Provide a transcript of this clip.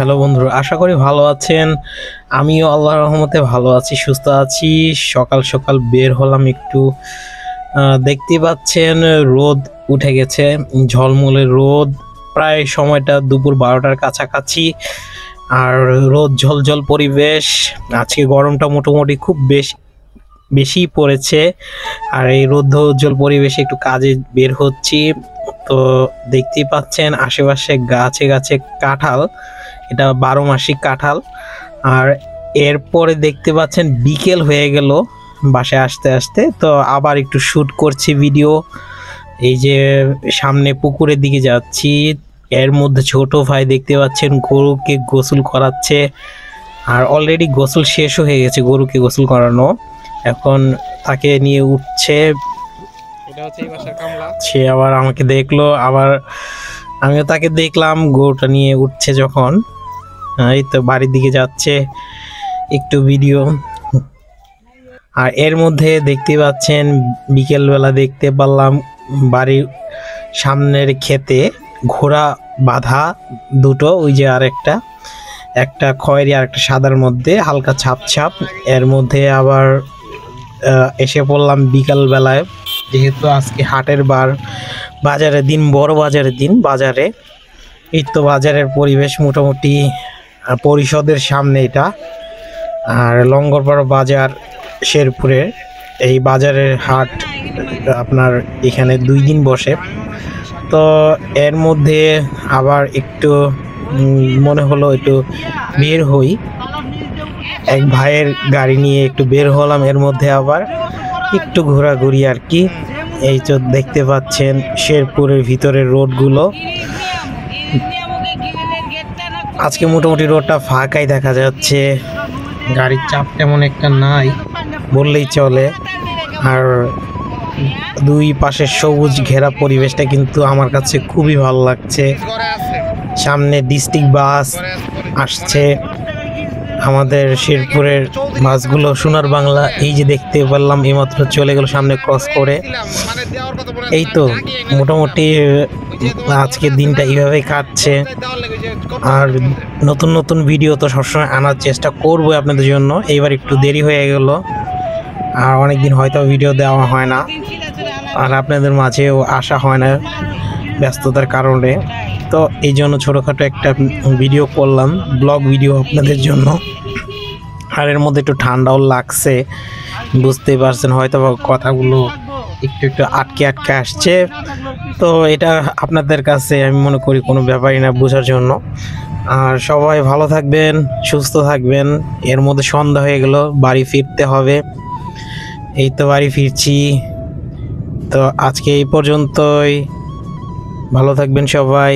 Hello বন্ধুরা, আশা করি ভালো আছেন। আমিও আল্লাহর রহমতে ভালো আছি, সুস্থ আছি। সকাল সকাল বের হলাম একটু। দেখতেই পাচ্ছেন রোদ উঠে গেছে, ঝলমলে রোদ। প্রায় সময়টা দুপুর 12টার কাছাকাছি, আর রোদ ঝলঝল পরিবেশ। আজকে গরমটা মোটামুটি খুব বেশি পড়েছে। আর এই রৌদ্রোজ্জ্বল পরিবেশে একটু কাজে বের হচ্ছি। তো দেখতেই পাচ্ছেন আশেপাশে গাছে গাছে কাঁঠাল, এটা 12 মাসিক কাঁঠাল। আর এরপরে দেখতে পাচ্ছেন বিকেল হয়ে গেল বাসায় আসতে আসতে। তো আবার একটু শ্যুট করছি ভিডিও। এই যে সামনে পুকুরের দিকে যাচ্ছি, এর মধ্যে ছোট ভাই দেখতে পাচ্ছেন গরুকে গোসল করাচ্ছে। আর অলরেডি গোসল শেষও হয়ে গেছে, গরুকে গোসল করানো। এখন তাকে নিয়ে উঠছে। সে আবার আমাকে দেখলো, আবার আমিও তাকে দেখলাম। গরুটা নিয়ে উঠছে যখন, এই তো বাড়ির দিকে যাচ্ছে, একটু ভিডিও। আর এর মধ্যে দেখতে পাচ্ছেন বিকেলবেলা দেখতে পারলাম বাড়ির সামনের ক্ষেতে ঘোড়া বাঁধা দুটো। ওই যে আরেকটা, একটা খয়েরি আর একটা সাদার মধ্যে হালকা ছাপ ছাপ। এর মধ্যে আবার এসে পড়লাম বিকাল বেলায়, যেহেতু আজকে হাটের বার, বাজারের দিন, বড় বাজারের দিন। বাজারে এই তো বাজারের পরিবেশ মোটামুটি পরিষদের সামনে এটা। আর লঙ্গরপাড়া বাজার শেরপুরের এই বাজারের হাট আপনার এখানে 2 দিন বসে। তো এর মধ্যে আবার একটু মনে হলো একটু বের হই, এক ভাইয়ের গাড়ি নিয়ে একটু বের হলাম। এর মধ্যে আবার একটু ঘোরাঘুরি আর কি। এই তো দেখতে পাচ্ছেন শেরপুরের ভিতরের রোডগুলো। আজকে মোটামুটি রোডটা ফাঁকাই দেখা যাচ্ছে, গাড়ির চাপ তেমন একটা নাই বললেই চলে। আর দুই পাশে সবুজ ঘেরা পরিবেশটা কিন্তু আমার কাছে খুবই ভালো লাগছে। সামনে ডিস্ট্রিক্ট বাস আসছে, আমাদের শেরপুরের বাসগুলো সোনার বাংলা। এই যে দেখতে পারলাম এইমাত্র চলে গেল সামনে ক্রস করে। এই তো মোটামুটি আজকের দিনটা এইভাবেই কাটছে। আর নতুন নতুন ভিডিও তো সবসময় আনার চেষ্টা করবো আপনাদের জন্য। এইবার একটু দেরি হয়ে গেল, আর অনেকদিন হয়তো ভিডিও দেওয়া হয় না, আর আপনাদের মাঝেও আসা হয় না ব্যস্ততার কারণে। তো এই জন্য ছোটোখাটো একটা ভিডিও করলাম, ব্লগ ভিডিও আপনাদের জন্য। আর এর মধ্যে একটু ঠান্ডাও লাগছে, বুঝতেই পারছেন হয়তো কথাগুলো একটু একটু আটকে আটকে আসছে। তো এটা আপনাদের কাছে আমি মনে করি কোনো ব্যাপারই না বোঝার জন্য। আর সবাই ভালো থাকবেন, সুস্থ থাকবেন। এর মধ্যে সন্ধ্যা হয়ে গেল, বাড়ি ফিরতে হবে। এই তো বাড়ি ফিরছি। তো আজকে এই পর্যন্তই, ভালো থাকবেন সবাই।